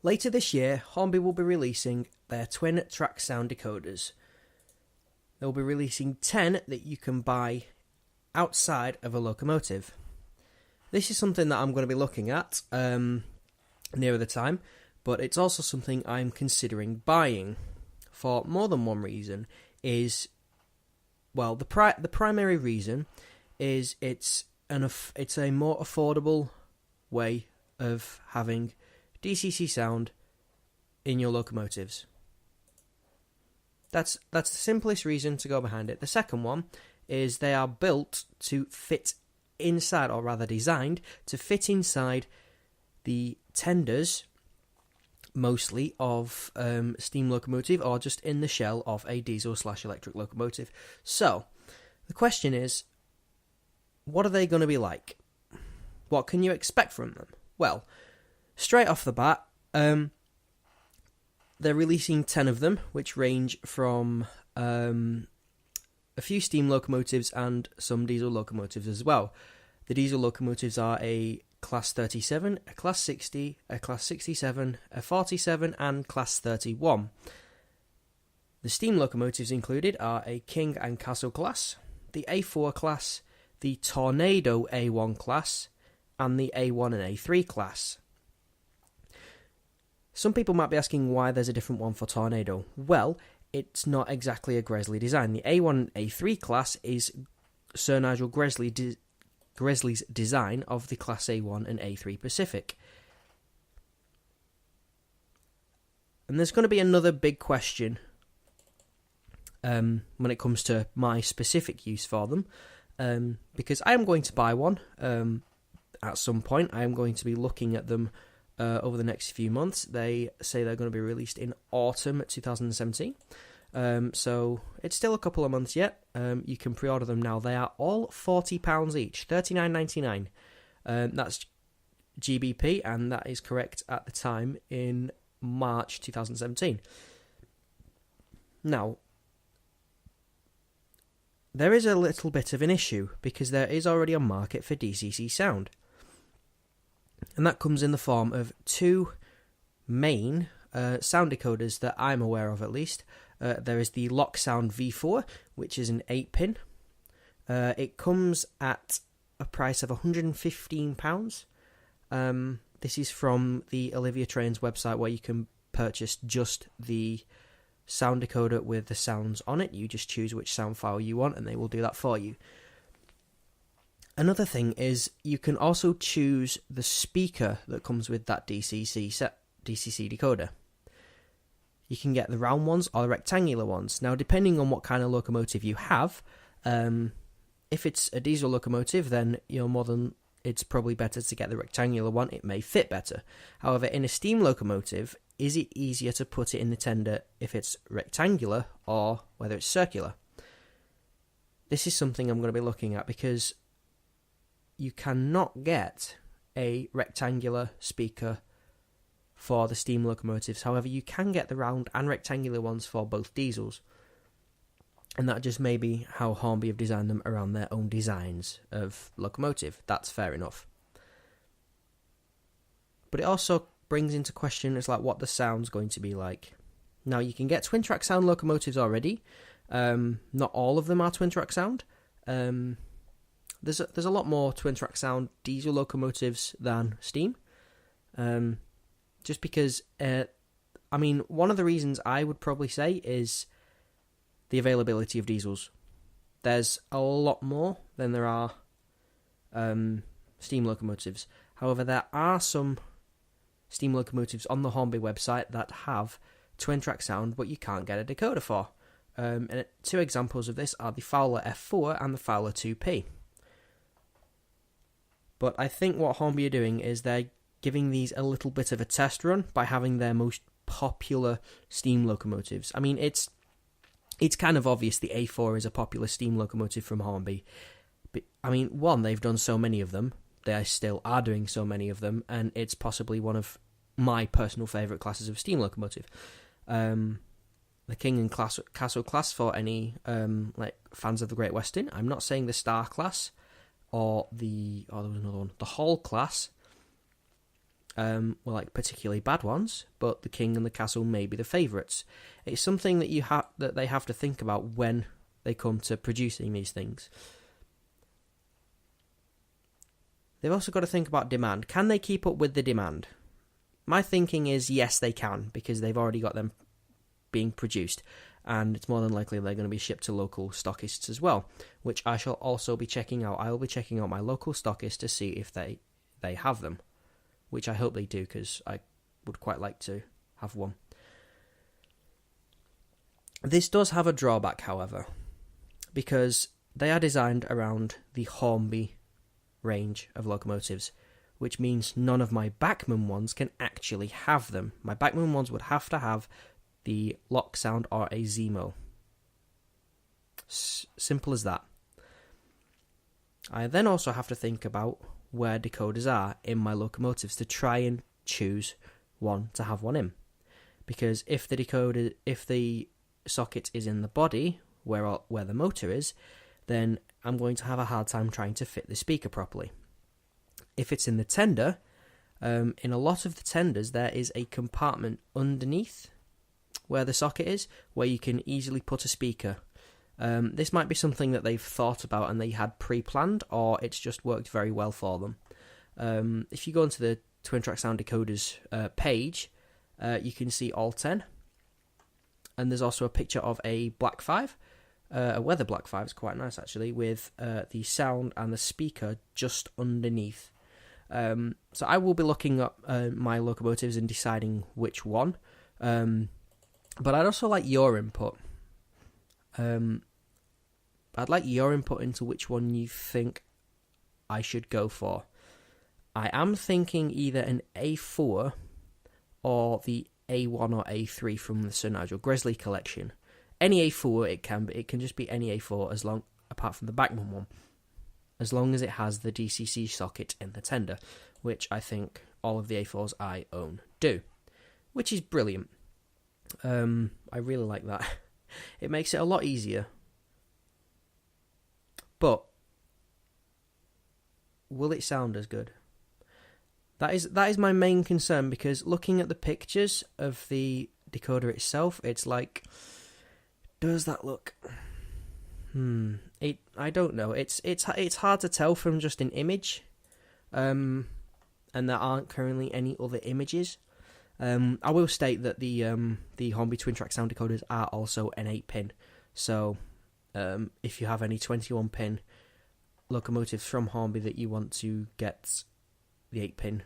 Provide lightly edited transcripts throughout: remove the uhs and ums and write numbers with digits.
Later this year, Hornby will be releasing their twin-track sound decoders. They'll be releasing 10 that you can buy outside of a locomotive. This is something that I'm going to be looking at nearer the time, but it's also something I'm considering buying for more than one reason. The primary reason is it's a more affordable way of having DCC sound in your locomotives. That's the simplest reason to go behind it. The second one is they are built to fit inside, or rather designed to fit inside the tenders, mostly of steam locomotive, or just in the shell of a diesel/electric locomotive. So the question is, what are they going to be like? What can you expect from them? Well, straight off the bat, they're releasing 10 of them, which range from a few steam locomotives and some diesel locomotives as well. The diesel locomotives are a Class 37, a Class 60, a Class 67, a 47 and Class 31. The steam locomotives included are a King and Castle class, the A4 class, the Tornado A1 class, and the A1 and A3 class. Some people might be asking why there's a different one for Tornado. Well, it's not exactly a Gresley design. The A1 and A3 class is Sir Nigel Gresley's design of the Class A1 and A3 Pacific. And there's going to be another big question when it comes to my specific use for them, because I am going to buy one at some point. I am going to be looking at them over the next few months. They say they're going to be released in autumn 2017. So it's still a couple of months yet. You can pre-order them now. They are all £40 each, $39.99. That's GBP, and that is correct at the time in March 2017. Now, there is a little bit of an issue because there is already a market for DCC sound. And that comes in the form of two main sound decoders that I'm aware of, at least. There is the Locksound V4, which is an 8-pin. It comes at a price of £115. This is from the Olivia Trains website, where you can purchase just the sound decoder with the sounds on it. You just choose which sound file you want, and they will do that for you. Another thing is you can also choose the speaker that comes with that DCC decoder. You can get the round ones or the rectangular ones. Now, depending on what kind of locomotive you have, if it's a diesel locomotive, then it's probably better to get the rectangular one. It may fit better. However, in a steam locomotive, is it easier to put it in the tender if it's rectangular or whether it's circular? This is something I'm going to be looking at, because you cannot get a rectangular speaker for the steam locomotives. However, you can get the round and rectangular ones for both diesels. And that just may be how Hornby have designed them around their own designs of locomotive. That's fair enough. But it also brings into question what the sound's going to be like. Now, you can get twin-track sound locomotives already. Not all of them are twin-track sound. There's a lot more twin-track sound diesel locomotives than steam. Just because, one of the reasons I would probably say is the availability of diesels. There's a lot more than there are steam locomotives. However, there are some steam locomotives on the Hornby website that have twin-track sound, but you can't get a decoder for. And two examples of this are the Fowler F4 and the Fowler 2P. But I think what Hornby are doing is they're giving these a little bit of a test run by having their most popular steam locomotives. I mean, it's kind of obvious the A4 is a popular steam locomotive from Hornby. But, they've done so many of them. They still are doing so many of them, and it's possibly one of my personal favourite classes of steam locomotive. The King and Castle class for any fans of the Great Western. I'm not saying the Star class or there was another one, the Hall class. well, like particularly bad ones, but the king and the castle may be the favourites. It's something that that they have to think about when they come to producing these things. They've also got to think about demand. Can they keep up with the demand? My thinking is yes, they can, because they've already got them being produced, and it's more than likely they're going to be shipped to local stockists as well, which I shall also be checking out. I will be checking out my local stockist to see if they have them, which I hope they do, because I would quite like to have one. This does have a drawback, however, because they are designed around the Hornby range of locomotives, which means none of my Bachmann ones can actually have them. My Bachmann ones would have to have the lock sound or a Zemo. Simple as that. I then also have to think about where decoders are in my locomotives to try and choose one to have one in. Because if the socket is in the body, where the motor is, then I'm going to have a hard time trying to fit the speaker properly. If it's in the tender, in a lot of the tenders there is a compartment underneath where the socket is, where you can easily put a speaker. This might be something that they've thought about and they had pre-planned, or it's just worked very well for them. If you go into the Twin Track Sound Decoders page, you can see all 10. And there's also a picture of a Black 5, a Weather Black 5, it's quite nice actually, with the sound and the speaker just underneath. So I will be looking up my locomotives and deciding which one. But I'd also like your input. I'd like your input into which one you think I should go for. I am thinking either an A4 or the A1 or A3 from the Sir Nigel Gresley collection. Any A4 it can be. It can just be any A4 apart from the Bachmann one, as long as it has the DCC socket in the tender, which I think all of the A4s I own do, which is brilliant. I really like that. It makes it a lot easier. But will it sound as good? That is my main concern, because looking at the pictures of the decoder itself, it's like, does that look? I don't know. It's hard to tell from just an image, and there aren't currently any other images. I will state that the Hornby Twin Track Sound Decoders are also an 8-pin, so if you have any 21-pin locomotives from Hornby that you want to get the 8-pin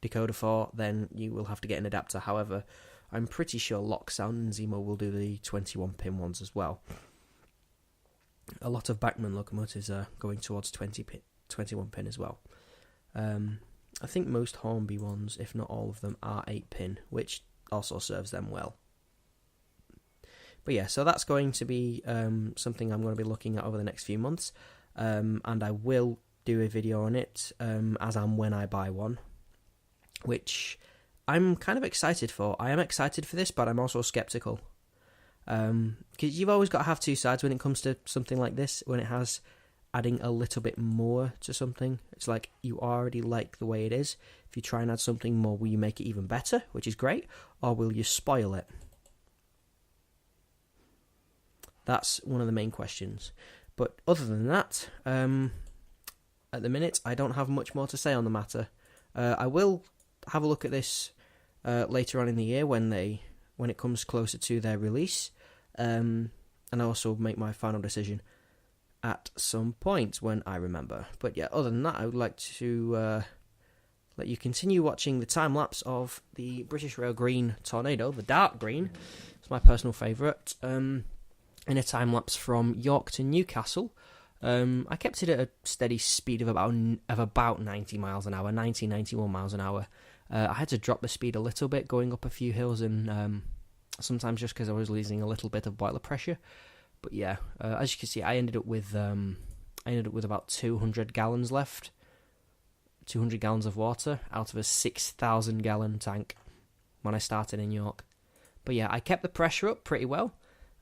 decoder for, then you will have to get an adapter. However, I'm pretty sure Lock Sound and Zemo will do the 21-pin ones as well. A lot of Bachmann locomotives are going towards 21-pin as well. I think most Hornby ones, if not all of them, are 8-pin, which also serves them well. But yeah, so that's going to be something I'm going to be looking at over the next few months, and I will do a video on it as and when I buy one, which I'm kind of excited for. I am excited for this, but I'm also skeptical. Because you've always got to have two sides when it comes to something like this, when it has adding a little bit more to something. It's like you already like the way it is. If you try and add something more, will you make it even better, which is great, or will you spoil it? That's one of the main questions. But other than that, at the minute, I don't have much more to say on the matter. I will have a look at this later on in the year when it comes closer to their release, and I also make my final decision at some point when I remember. But yeah, other than that, I would like to let you continue watching the time lapse of the British Rail Green Tornado, the dark green. It's my personal favourite. In a time lapse from York to Newcastle. I kept it at a steady speed of about 90 miles an hour, 91 miles an hour. I had to drop the speed a little bit going up a few hills, and sometimes just because I was losing a little bit of boiler pressure. But yeah, as you can see, I ended up with about 200 gallons left, 200 gallons of water out of a 6,000 gallon tank when I started in York. But yeah, I kept the pressure up pretty well.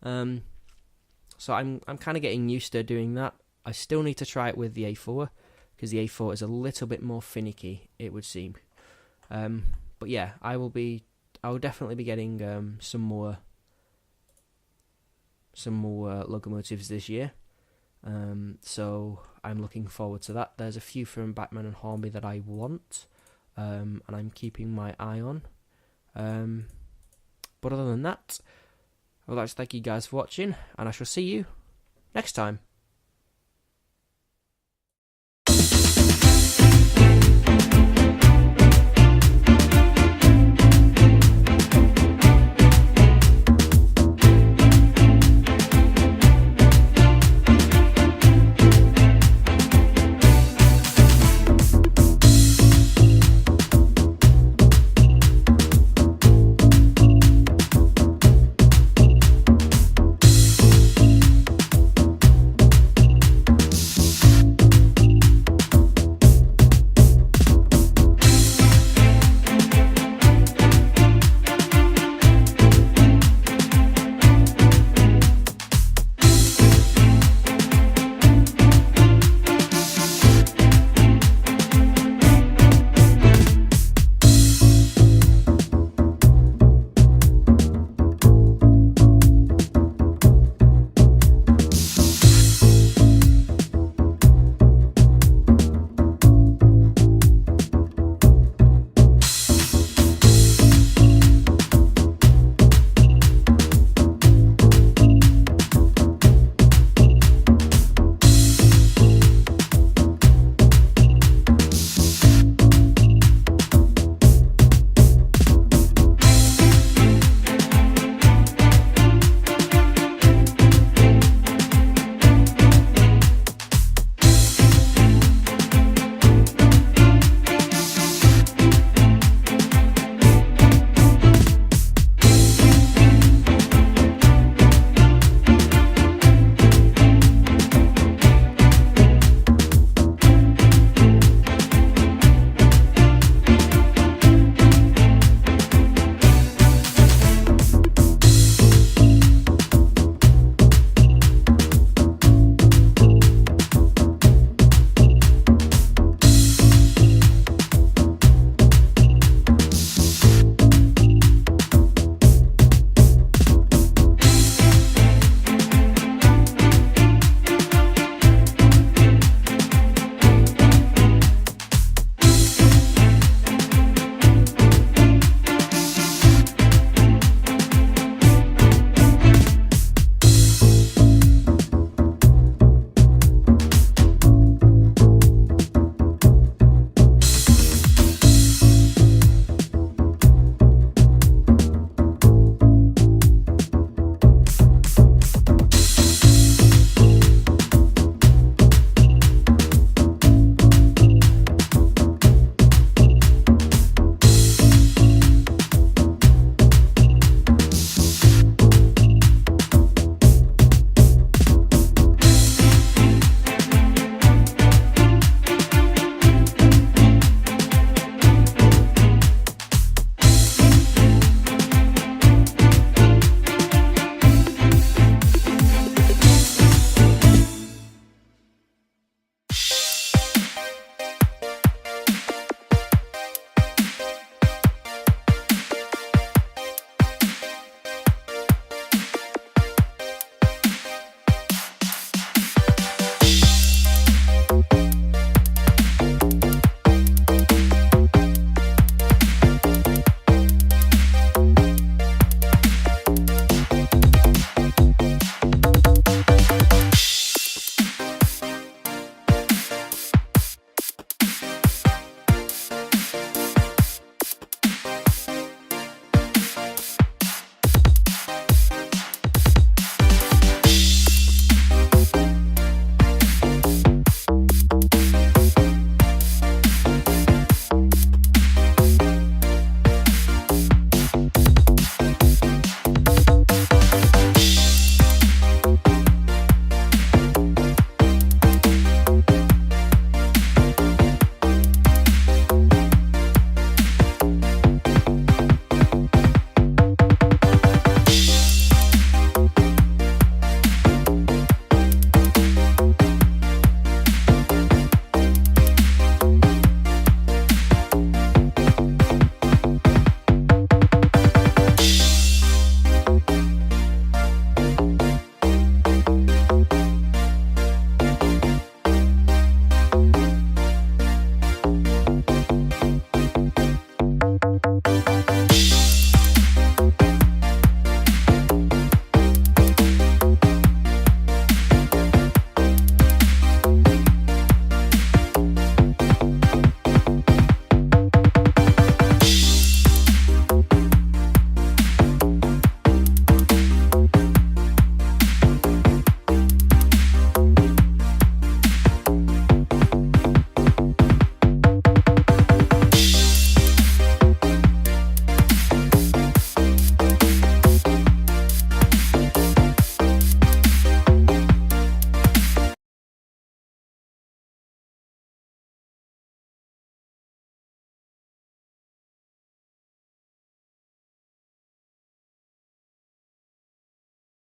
So I'm kind of getting used to doing that. I still need to try it with the A4, because the A4 is a little bit more finicky, it would seem. But yeah, I will definitely be getting some more locomotives this year. So I'm looking forward to that. There's a few from Batman and Hornby that I want, and I'm keeping my eye on. But other than that, I would like to thank you guys for watching, and I shall see you next time.